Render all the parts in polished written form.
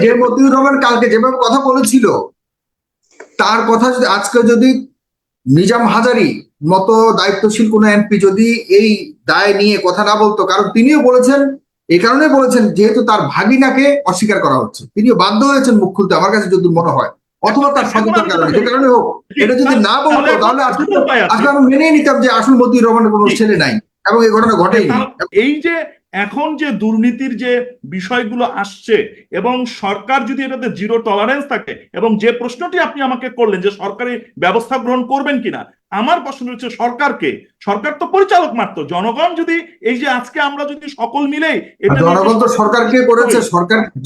যে মতিউর রহমান কালকে যেভাবে কথা বলেছিল, তার কথা যদি আজকে যদি নিজাম হাজারী মতো দায়িত্বশীল কোন এমপি যদি এই দায় নিয়ে কথা না বলতো, কারণ তিনিও বলেছেন, এই কারণে বলেছেন যেহেতু তার ভাগিনাকে অস্বীকার করা হচ্ছে, তিনিও বাধ্য হয়েছেন মুখ খুলতে, আমার কাছে যদি মনে হয়, অথবা তার সততার কারণে, যে কারণে হোক, এটা যদি না বলতো তাহলে আজকে আজকে আমি মেনেই নিতাম যে আসল মতিউর রহমানের কোনো ছেলে নাই এবং এই ঘটনা ঘটেইনি। এই যে এখন যে দুর্নীতির যে বিষয়গুলো আসছে এবং সরকার যদি এটাতে জিরো টলারেন্স থাকে, এবং যে প্রশ্নটি আপনি আমাকে করলেন যে সরকারি ব্যবস্থা গ্রহণ করবেন কিনা, আমার প্রশ্ন হচ্ছে সরকারকে, সরকার তো পরিচালক মাত্র, জনগণ যদি এই যে আজকে আমরা যদি সকল মিলেই জনগণ তো সরকারকে করেছে,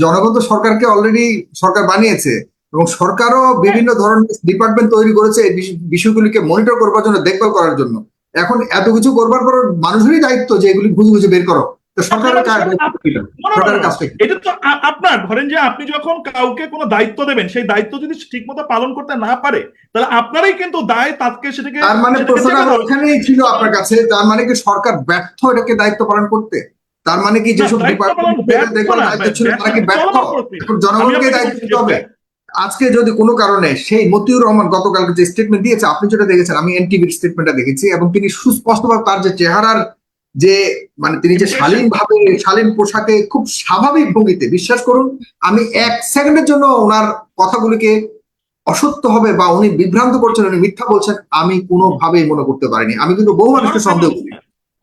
জনগণ তো সরকারকে অলরেডি সরকার বানিয়েছে এবং সরকারও বিভিন্ন ধরনের ডিপার্টমেন্ট তৈরি করেছে এই বিষয়গুলিকে মনিটর করবার জন্য, দেখভাল করার জন্য। এখন এত কিছু করবার পর মানুষেরই দায়িত্ব যে এগুলি বুঝে বুঝে বের করো, তো সরকারের কাজ, সরকারের কাজ থেকে এটা তো আপনার ধরেন যে আপনি যখন কাউকে কোনো দায়িত্ব দেবেন, সেই দায়িত্ব যদি ঠিক মতো পালন করতে না পারে, তাহলে আপনারাই কিন্তু দায় তাকে সেটাকে। তার মানে প্রশ্নটা ওখানেই ছিল আপনার কাছে, তার মানে কি সরকার ব্যর্থ এটাকে দায়িত্ব পালন করতে? তার মানে কি যেসব ডিপার্টমেন্ট দেখবার দায়িত্ব ছিল তারা কি ব্যর্থ? এখন জনগণকে দায়িত্ব দিতে হবে। আজকে যদি কোনো কারণে সেই মতিউর রহমান গতকালকে যে স্টেটমেন্ট দিয়েছে, আপনি যেটা দেখেছেন, আমি এনটিভির স্টেটমেন্টটা দেখেছি, এবং তিনি সুস্পষ্টভাবে তার যে চেহারার যে মানে তিনি যে শালীন ভাবে, শালীন পোশাকে খুব স্বাভাবিক ভঙ্গিতে, বিশ্বাস করুন আমি এক সেকেন্ডের জন্য ওনার কথাগুলিকে অসত্য হবে বা উনি বিভ্রান্ত করছেন, উনি মিথ্যা বলছেন, আমি কোনোভাবেই মনে করতে পারিনি। আমি কিন্তু বহু মানুষকে সন্দেহ করি,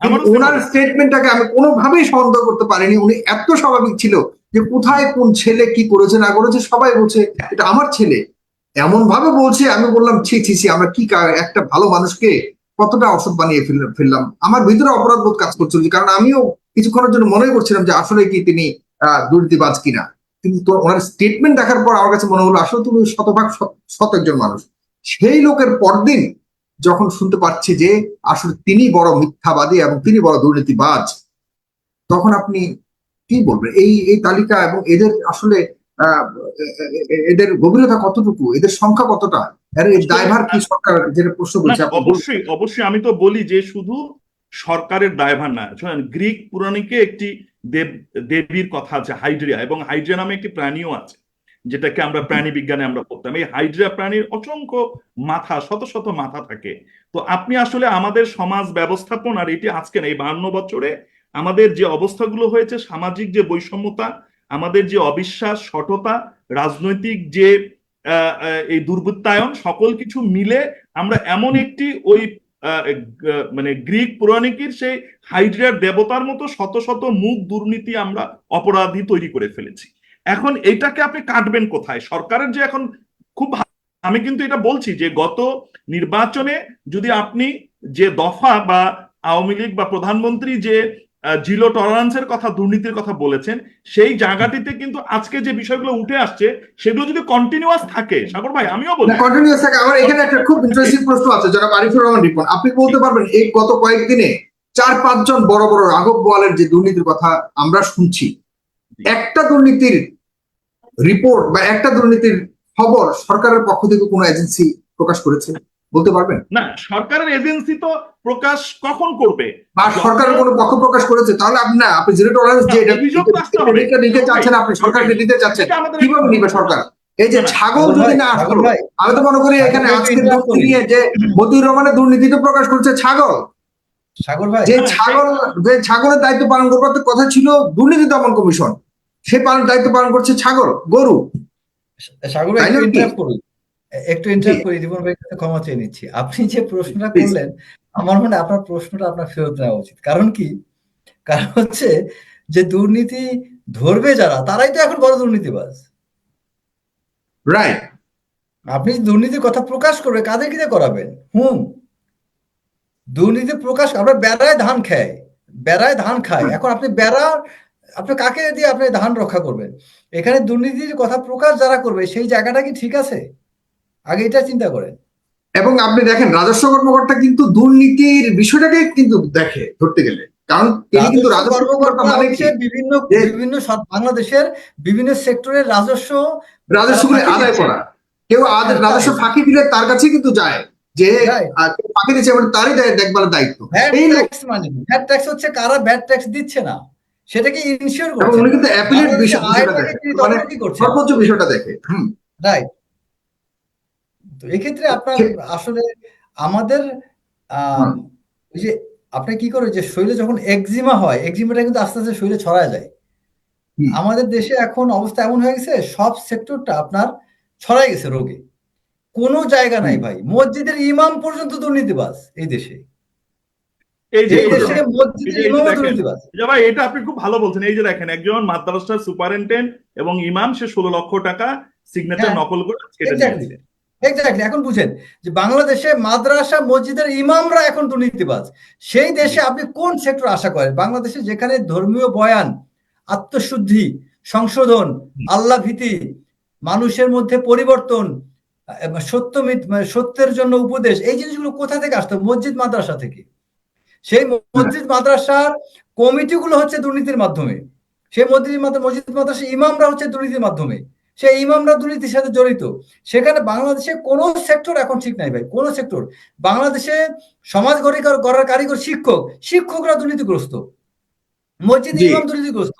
কিন্তু ওনার স্টেটমেন্টটাকে আমি কোনোভাবেই সন্দেহ করতে পারিনি। উনি এত স্বাভাবিক ছিল যে কোথায় কোন ছেলে কি করেছে না করেছে সবাই বলছে এটা আমার ছেলে, এমন ভাবে বলছে। আমি বললাম ছি ছি ছি, আমরা কি একটা ভালো মানুষকে কতটা অসৎ বানিয়ে ফেললাম। আমার ভিতরে অপরাধ বোধ কাজ করছিল, কারণ আমিও কিছুক্ষণের জন্য মনে করছিলাম যে আসলে কি তিনি দুর্নীতিবাজ কিনা, কিন্তু ওনার স্টেটমেন্ট দেখার পর আমার কাছে মনে হলো আসলে তুমি শতভাগ সৎ একজন মানুষ। সেই লোকের পরদিন যখন শুনতে পাচ্ছি যে আসলে তিনি বড় মিথ্যাবাদী এবং তিনি বড় দুর্নীতিবাজ, তখন আপনি কি বলবেন? এই এই তালিকা এবং এদের আসলে এদের গভীরতা কতটুকু, এদের সংখ্যা কতটা, এর দায়ভার কি সরকার, যেটা প্রশ্ন করছে? অবশ্যই অবশ্যই, আমি তো বলি যে শুধু সরকারের দায়ভার না। গ্রিক পুরাণিকে একটি দেবীর কথা আছে, হাইড্রিয়া, এবং হাইড্রিয়া নামে একটি প্রাণীও আছে, যেটাকে আমরা প্রাণী বিজ্ঞানে আমরা পড়তাম। এই হাইড্রিয়া প্রাণীর অসংখ্য মাথা, শত শত মাথা থাকে। তো আপনি আসলে আমাদের সমাজ ব্যবস্থাপনার এটি আজকে না, এই 52 বছরে আমাদের যে অবস্থাগুলো হয়েছে, সামাজিক যে বৈষম্যতা, আমাদের যে অবিশ্বাস, সঠতা, রাজনৈতিক যে এই দুর্বৃত্তায়ন, সকল কিছু মিলে আমরা এমন একটি ওই মানে গ্রিক পৌরাণিকের সেই হাইড্রিয়ার দেবতার মতো শত শত মুখ দুর্নীতি আমরা অপরাধী তৈরি করে ফেলেছি। এখন এইটাকে আপনি কাটবেন কোথায়? সরকারের যে এখন খুব, আমি কিন্তু এটা বলছি যে গত নির্বাচনে যদি আপনি যে দফা বা আওয়ামী লীগ বা প্রধানমন্ত্রী যে জিরো টলারেন্সের কথা, দুর্নীতির কথা বলেছেন, সেই জায়গাটিতে কিন্তু আজকে যে বিষয়গুলো উঠে আসছে সেগুলো যদি কন্টিনিউয়াস থাকে, সাগর ভাই আমিও বলি কন্টিনিউয়াস থাকে। আমার এখানে একটা খুব ইন্টারেস্টিং প্রশ্ন আছে জনাব আরিফুর রহমান রিপন, আপনি বলতে পারবেন এই গত কয়েকদিনে 4-5 জন বড় বড় রাঘব বোয়ালের যে দুর্নীতির কথা আমরা শুনছি, একটা দুর্নীতির রিপোর্ট বা একটা দুর্নীতির খবর সরকারের পক্ষ থেকে কোনো এজেন্সি প্রকাশ করেছে বলতে পারবেন? না, সরকারের এজেন্সি তো প্রকাশ কখন করবে? বা সরকারের কোনো পক্ষ প্রকাশ করেছে? তাহলে আপনি না, আপনি জিরো টলারেন্স যে এটা নিতে চাচ্ছেন, আপনি সরকারকে দিতে চাচ্ছেন, কিভাবে নিবে সরকার? এই যে ছাগল যদি না আসতো, আমি তো মনে করি এখানে আজকের নিয়ে যে মতিউর রহমানের দুর্নীতিটা প্রকাশ করছে ছাগল, যে ছাগলের দায়িত্ব পালন করবার কথা ছিল দুর্নীতি দমন কমিশন, সে দায়িত্ব পালন করছে ছাগল, গরু। সাগর ভাই একটু ইন্টারাপ্ট করি, জীবন ভাই কাছে ক্ষমা চেয়ে নিচ্ছি। আপনি যে প্রশ্নটা করলেন, আমার মনে আপনার প্রশ্নটা আপনার ফেরত নেওয়া উচিত। কারণ কি? কারণ হচ্ছে যে দুর্নীতি ধরবে যারা, তারাই তো এখন বড় দুর্নীতিবাজ। রাইট। আপনি দুর্নীতির কথা প্রকাশ করবে, কাদের কিনে করাবেন? দুর্নীতি প্রকাশ, আমরা বেড়ায় ধান খায়। এখন আপনি আপনি কাকে দিয়ে আপনি ধান রক্ষা করবেন? এখানে দুর্নীতির কথা প্রকাশ যারা করবে, সেই জায়গাটা কি ঠিক আছে? আগে এটা চিন্তা করেন। এবং আপনি দেখেন রাজস্ব কর্মকর্তা কিন্তু দুর্নীতির বিষয়টাকে কিন্তু দেখে, ধরতে গেলে, কারণ তিনি কিন্তু রাজস্ব কর্মকর্তা মানে বিভিন্ন বাংলাদেশের বিভিন্ন সেক্টরের রাজস্বগুলি আদায় করা। কেউ রাজস্ব ফাঁকি দিলে তার কাছে কিন্তু যায়, যে ফাঁকি দিচ্ছে তারই দেখবার দায়িত্ব। ভ্যাট ট্যাক্স হচ্ছে কারা ভ্যাট ট্যাক্স দিচ্ছে না, সেটাকে ইনশিওর এবং করছেন উনি না। কিন্তু অ্যাপিলেট বাংলাদেশে বিষয়টা আইনটাকে দেখে, তিনি মানে তখন কি করছেন? সর্বোচ্চ বিষয়টা দেখে। রাইট। তো এক্ষেত্রে আপনার আসলে আমাদের আম, হুম, ওই যে আপনি কি করে যে শরীরে যখন একজিমা হয়, একজিমাটা কিন্তু আস্তে আস্তে শরীরে ছড়ায় যায়। হুম, আমাদের দেশে এখন অবস্থা এমন হয়ে গেছে, সব সেক্টরটা আপনার ছড়াই গেছে রোগে। কোনো জায়গা নাই হুম। ভাই, মসজিদের ইমাম পর্যন্ত দুর্নীতিবাজ এই দেশে। এই যে এই এই যে দেশে দেখেন, মসজিদের এই যে ইমামও দেখেন দুর্নীতিবাজ। যে ভাই, এটা আপনি খুব ভালো বলছেন। এই যে দেখেন, একজন মাদ্রাসার সুপারিনটেন্ডেন্ট এবং ইমাম, সে 16 লক্ষ টাকা সিগনেচার হ্যাঁ, নকল করে কেটে এক্স্যাক্টলি, নিয়েছে। এক্স্যাক্টলি। এখন বুঝেন যে বাংলাদেশে মাদ্রাসা মসজিদের ইমামরা এখন দুর্নীতিবাজ। সেই জি। দেশে আপনি কোন সেক্টর আশা করেন? বাংলাদেশে যেখানে ধর্মীয় বয়ান, আত্মশুদ্ধি, সংশোধন, আল্লাহ ভীতি, মানুষের মধ্যে পরিবর্তন, সত্য মানে সত্যের জন্য উপদেশ, এই জিনিসগুলো কোথা থেকে আসতো? মসজিদ মাদ্রাসা থেকে। সেই হ্যাঁ, মসজিদ মাদ্রাসার কমিটিগুলো হচ্ছে দুর্নীতির মাধ্যমে। সেই মসজিদ মাদ্রাসা ইমামরা হচ্ছে দুর্নীতির মাধ্যমে। সেই ইমামরা দুর্নীতির সাথে জড়িত। সেখানে বাংলাদেশে কোনো সেক্টর এখন ঠিক নাই ভাই, কোনো সেক্টর। বাংলাদেশে সমাজ গড়ার কারিগর শিক্ষক, শিক্ষকরা দুর্নীতিগ্রস্ত, মসজিদে জি, ইমাম দুর্নীতিগ্রস্ত,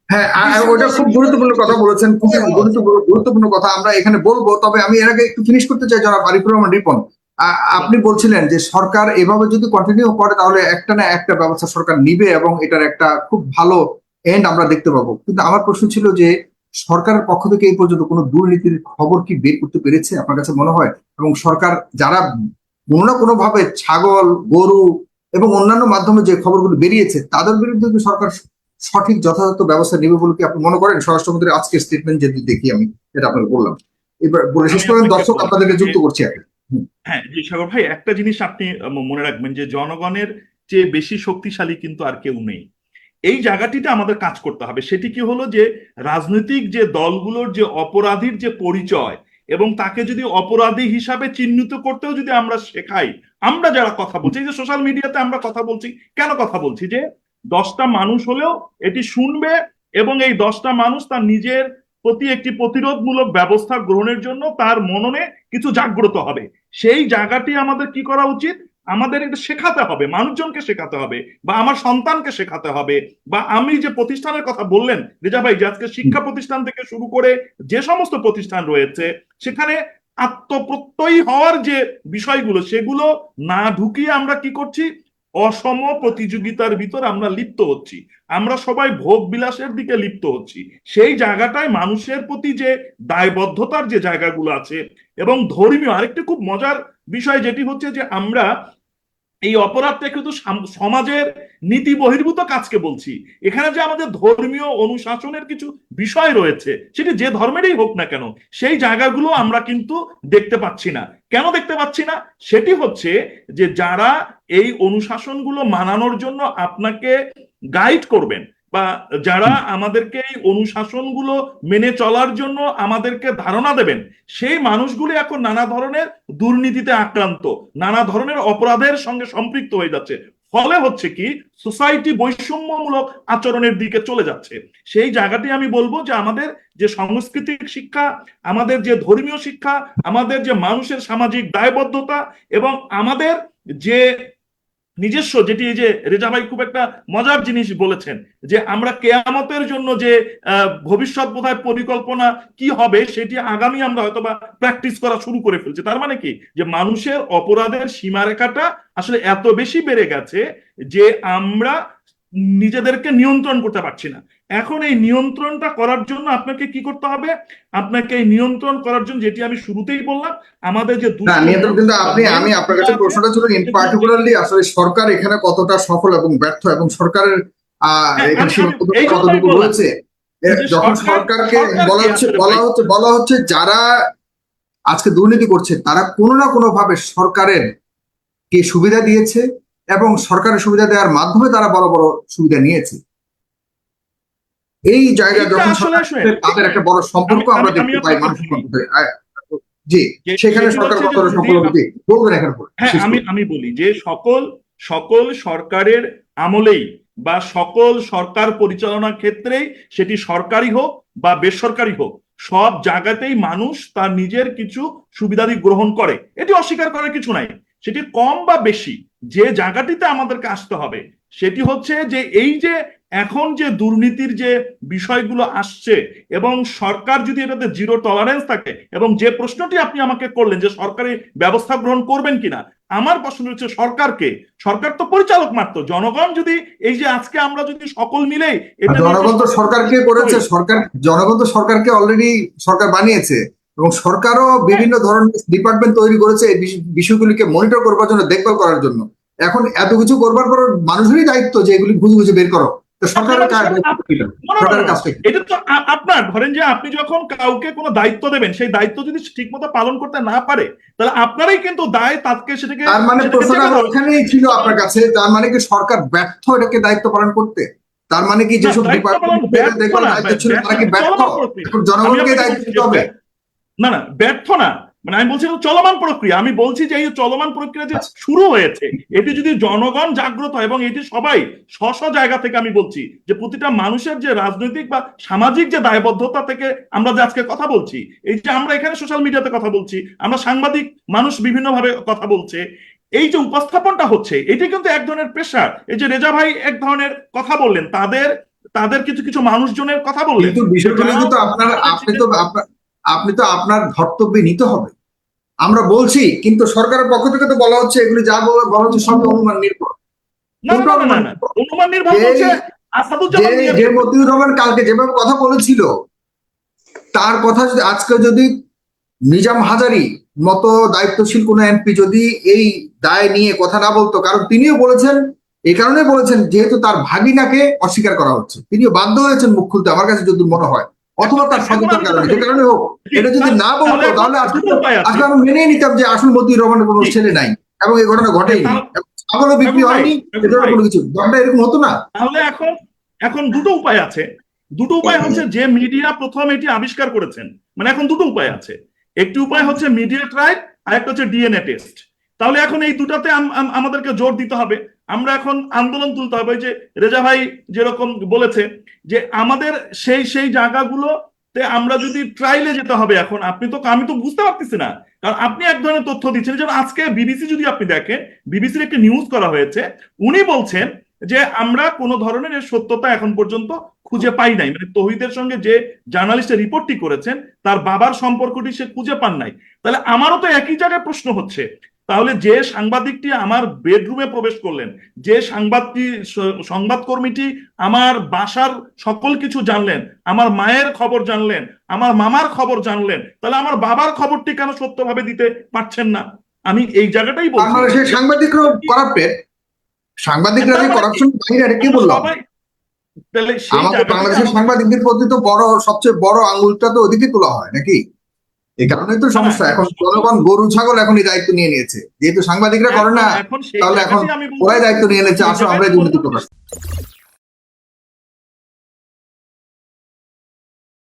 হ্যাঁ, ওটা বিশ্ববিদ্যালয়ের খুব শিক্ষকরা গুরুত্বপূর্ণ কথা দুর্নীতিগ্রস্ত। বলেছেন, খুবই কোথায় ভালো আছে? গুরুত্বপূর্ণ কথা আমরা এখানে বলবো। তবে আমি এর আগে একটু ফিনিশ করতে চাই, যারা আরিফুর রহমান রিপন, আপনি বলছিলেন যে সরকার এভাবে যদি কন্টিনিউ করে তাহলে একটা না একটা ব্যবস্থা সরকার নিবে এবং এটার একটা খুব ভালো এন্ড আমরা দেখতে পাবো। কিন্তু আমার প্রশ্ন ছিল যে সরকারের পক্ষ থেকে এই পর্যন্ত কোনো দুর্নীতির খবর কি বের করতে পেরেছে আপনার কাছে মনে হয়? এবং সরকার যারা কোনো না কোনো ভাবে ছাগল, গরু এবং অন্যান্য মাধ্যমে যে খবরগুলো বেরিয়েছে তাদের বিরুদ্ধে কি সরকার সঠিক যথাযথ ব্যবস্থা নেবে বলে কি আপনি মনে করেন? স্বরাষ্ট্রমন্ত্রীর আজকের স্টেটমেন্ট যদি দেখি আমি, যেটা আপনাকে বললাম, এবার বলে শেষ আমি করেন, আপনাকে দর্শক বলছি আপনাদেরকে যে, যুক্ত করছি এখন। হ্যাঁ জি সাগর ভাই, একটা জিনিস আপনি মনে রাখবেন যে জনগণের চেয়ে বেশি শক্তিশালী কিন্তু আর কেউ নেই। এই জায়গাটিতে আমাদের কাজ করতে হবে। সেটি কি হলো যে রাজনৈতিক যে দলগুলোর যে অপরাধীর যে পরিচয়, এবং তাকে যদি অপরাধী হিসাবে চিহ্নিত করতেও যদি আমরা শেখাই, আমরা যারা কথা বলছি, এই যে সোশ্যাল মিডিয়াতে আমরা কথা বলছি, কেন কথা বলছি? যে 10টা মানুষ হলেও এটি শুনবে, এবং এই 10টা মানুষ তার নিজের প্রতি একটি প্রতিরোধমূলক ব্যবস্থা গ্রহণের জন্য তার মননে কিছু জাগ্রত হবে। সেই জায়গাটি আমাদের কি করা উচিত? আমাদের এটা শেখাতে হবে, মানুষজনকে শেখাতে হবে, বা আমার সন্তানকে শেখাতে হবে, বা আমি যে প্রতিষ্ঠানের কথা বললেন রেজা ভাই, যে আজকে শিক্ষা প্রতিষ্ঠান থেকে শুরু করে যে সমস্ত প্রতিষ্ঠান রয়েছে, সেখানে আত্মপ্রত্যয়ী হওয়ার যে বিষয়গুলো, সেগুলো না ঢুকিয়ে আমরা কি করছি? অসম প্রতিযোগিতার ভিতর আমরা লিপ্ত হচ্ছি। আমরা সবাই ভোগ বিলাসের দিকে লিপ্ত হচ্ছি। সেই জায়গাটায় মানুষের প্রতি যে দায়বদ্ধতার যে জায়গাগুলো আছে, এবং ধর্মীয় আরেকটি খুব মজার বিষয় যেটি হচ্ছে যে আমরা এই অপরাধটা কিন্তু সমাজের নীতি বহির্ভূত কাজকে বলছি। এখানে যে আমাদের ধর্মীয় অনুশাসনের কিছু বিষয় রয়েছে, সেটি যে ধর্মেরই হোক না কেন, সেই জায়গাগুলো আমরা কিন্তু দেখতে পাচ্ছি না। কেন দেখতে পাচ্ছি না? সেটি হচ্ছে যে যারা এই অনুশাসনগুলো মানানোর জন্য আপনাকে গাইড করবেন, বা যারা আমাদেরকে এই অনুশাসনগুলো মেনে চলার জন্য আমাদেরকে ধারণা দেবেন, সেই মানুষগুলি এখন নানা ধরনের দুর্নীতিতে আক্রান্ত, নানা ধরনের অপরাধের সঙ্গে সম্পৃক্ত হয়ে যাচ্ছে। ফলে হচ্ছে কি, সোসাইটি বৈষম্যমূলক আচরণের দিকে চলে যাচ্ছে। সেই জায়গাটি আমি বলবো যে আমাদের যে সাংস্কৃতিক শিক্ষা, আমাদের যে ধর্মীয় শিক্ষা, আমাদের যে মানুষের সামাজিক দায়বদ্ধতা, এবং আমাদের যে নিজস্ব, যেটি এই যে রেজা ভাই খুব একটা মজার জিনিস বলেছেন, যে আমরা কেয়ামতের জন্য যে ভবিষ্যৎ বোধহয় পরিকল্পনা কি হবে, সেটি আগামী আমরা হয়তো বা প্র্যাকটিস করা শুরু করে ফেলছি। তার মানে কি, যে মানুষের অপরাধের সীমারেখাটা আসলে এত বেশি বেড়ে গেছে যে আমরা নিজেদেরকে নিয়ন্ত্রণ করতে পারছি না। এখন এই নিয়ন্ত্রণটা করার জন্য আপনাকে কি করতে হবে? আপনাকে এই নিয়ন্ত্রণ করার জন্য, যেটি আমি শুরুতেই বললাম, আমাদের যে না, দুষ্ট নিয়ন্ত্রণ কিন্তু বা আপনি, মেন আমি আপনার কাছে আছে, প্রশ্নটা ছিল ইন সেগুলোকে। পার্টিকুলারলি আসলে সরকার এখানে কতটা সফল এবং ব্যর্থ, এবং সরকারের হ্যাঁ, এখানে আমি আমি এই সীমাবদ্ধতা জন্যই কতটুকু বললাম রয়েছে। যে যখন সরকার, সরকারকে সরকার বলা কি হচ্ছে আসলে ভাই? বলা হচ্ছে যারা আজকে দুর্নীতি করছে তারা কোনো না কোনো ভাবে সরকারের কে সুবিধা দিয়েছে এবং সরকারের সুবিধা দেওয়ার মাধ্যমে তারা বড় বড় সুবিধা নিয়েছে। এই জায়গায় এইটা যখন আসলে সরকার শুনেন, তাদের একটা বড় আমি সম্পর্ক আমি আমরা আমি দেখতে পাই আপনাকে মানুষের বলি মধ্যে। জি, যে সেখানে সেটি সরকার হচ্ছে যে কতটা যদি সফল হবে বলবেন এখানে পরে হ্যাঁ, শেষ আমি করুন। আমি বলি যে সকল সকল সরকারের আমলেই, বা সকল সরকার পরিচালনার ক্ষেত্রেই, সেটি সরকারি হোক বা বেসরকারি হোক, সব জায়গাতেই মানুষ তার নিজের কিছু সুবিধাদি গ্রহণ করে, এটি অস্বীকার করার কিছু নাই। সেটি কম বা বেশি, যে জায়গাটিতে আমাদেরকে আসতে হবে সেটি হচ্ছে যে এই যে এখন যে দুর্নীতির যে বিষয়গুলো আসছে এবং সরকার যদি এটাতে জিরো টলারেন্স থাকে, এবং যে প্রশ্নটি আপনি আমাকে করলেন যে সরকারি ব্যবস্থা গ্রহণ করবেন কিনা, আমার প্রশ্ন হচ্ছে সরকারকে, সরকার তো পরিচালক মাত্র, জনগণ যদি এই যে আজকে আমরা যদি সকল মিলে জনগণ তো সরকারকে করেছে, জনগণ তো সরকারকে অলরেডি সরকার বানিয়েছে এবং সরকারও বিভিন্ন ধরনের ডিপার্টমেন্ট তৈরি করেছে এই বিষয়গুলিকে মনিটর করবার জন্য, দেখভাল করার জন্য। এখন এত কিছু করবার পর মানুষেরই দায়িত্ব যে এগুলি খুঁজে খুঁজে বের করো। তো সরকারের কাজ, সরকারের কাজটা এটা তো আপনার, ধরেন যে আপনি যখন কাউকে কোনো দায়িত্ব দেবেন, সেই দায়িত্ব যদি ঠিক মতো পালন করতে না পারে, তাহলে আপনারাই কিন্তু দায় তাকে সেটাকে। তার মানে প্রশ্নটা ওখানেই ছিল আপনার কাছে, তার মানে কি সরকার ব্যর্থ এটাকে দায়িত্ব পালন করতে? তার মানে কি যেসব ডিপার্টমেন্ট দেখবার দায়িত্ব ছিল তারা কি ব্যর্থ? এখন জনগণকে দায়িত্ব দিতে হবে। না না, ব্যর্থ না, মানে আমি বলছি চলমান প্রক্রিয়া। আমি বলছি যে এই চলমান প্রক্রিয়া যে শুরু হয়েছে, এটি যদি জনগণ জাগ্রত হয় এবং এটি সবাই স্ব জায়গা থেকে, আমি বলছি যে প্রতিটা মানুষের যে রাজনৈতিক বা সামাজিক যে দায়বদ্ধতা থেকে আমরা যে আজকে কথা বলছি, এই যে আমরা এখানে সোশ্যাল মিডিয়াতে কথা বলছি, আমরা সাংবাদিক মানুষ বিভিন্নভাবে কথা বলছে, এই যে উপস্থাপনটা হচ্ছে, এটি কিন্তু এক ধরনের প্রেশার। এই যে রেজা ভাই এক ধরনের কথা বললেন, তাদের কিছু কিছু মানুষজনের কথা বললেন, কিন্তু বিষয়গুলো কিন্তু আপনি তো আপনার ধর্তব্যে নিতে হবে। আমরা বলছি, কিন্তু সরকারের পক্ষ থেকে তো বলা হচ্ছে এগুলি যা বলা হচ্ছে সব অনুমান নির্ভর। অনুমান নির্ভর বলছে যে মতিউর রহমান কালকে যেভাবে কথা বলেছিল, তার কথা যদি আজকে যদি নিজাম হাজারী মতো দায়িত্বশীল কোন এমপি যদি এই দায় নিয়ে কথা না বলতো, কারণ তিনিও বলেছেন, এই কারণে বলেছেন যেহেতু তার ভাগিনাকে অস্বীকার করা হচ্ছে, তিনিও বাধ্য হয়েছেন মুখ খুলতে, আমার কাছে যদি মনে হয়, অথবা তার সততার কারণে, যে কারণে হোক, এটা যদি না বলতো তাহলে আসলে আমি মেনে নিতাম যে আসল মতিউর রহমানের কোনো ছেলে নাই এবং এই ঘটনা ঘটেনি, ছাগলও বিক্রি হয়নি, এ ধরনের কোনো কিছু ঘটনা এরকম হতো না। তাহলে এখন দুটো উপায় আছে। দুটো উপায় হচ্ছে, যে মিডিয়া প্রথম এটি আবিষ্কার করেছেন, মানে এখন দুটো উপায় আছে। একটি উপায় হচ্ছে মিডিয়া ট্রায়াল, আর একটা হচ্ছে ডিএনএ টেস্ট। তাহলে এখন এই দুটাতে আমাদেরকে জোর দিতে হবে, আমরা এখন আন্দোলন তুলতে হবে। যে রেজা ভাই যেরকম বলেছে যে আমাদের সেই জায়গাগুলোতে আমরা যদি ট্রায়ালে যেতে হবে। এখন আমি তো বুঝতে পারতেছি না, কারণ আপনি এক ধরনের তথ্য দিচ্ছেন, যেমন আজকে বিবিসি যদি আপনি দেখেন, বিবিসির একটি নিউজ করা হয়েছে, উনি বলছেন যে আমরা কোনো ধরনের সত্যতা এখন পর্যন্ত খুঁজে পাই নাই, মানে তৌহিদের সঙ্গে যে জার্নালিস্টের রিপোর্টটি করেছেন তার বাবার সম্পর্কটি সে খুঁজে পান নাই। তাহলে আমারও তো একই জায়গায় প্রশ্ন হচ্ছে, তাহলে যে সাংবাদিকটি আমার বেডরুমে প্রবেশ করলেন, যে সংবাদকর্মীটি আমার বাসার সকল কিছু জানলেন, আমার মায়ের খবর জানলেন, আমার মামার খবর জানলেন, তাহলে আমার বাবার খবরটি কেন সত্যভাবে দিতে পারছেন না? আমি এই জায়গাটাই বলছি। সাংবাদিকরা করাপ্টেড, সাংবাদিকরা যে কারাপশন বাইরে, এটা কি বললাম? আমাদের বাংলাদেশের সাংবাদিকদের প্রতি তো সবচেয়ে বড় আঙুলটা তো ওদিকে তোলা হয় নাকি? এই কারণে তো সমস্যা। এখন জনগণ গরু ছাগল এখন এই দায়িত্ব নিয়ে নিয়েছে, যেহেতু সাংবাদিকরা করে না, তাহলে এখন ওরাই দায়িত্ব নিয়ে নিয়েছে, আসলে আমরাই দুর্নীতি প্রকাশ।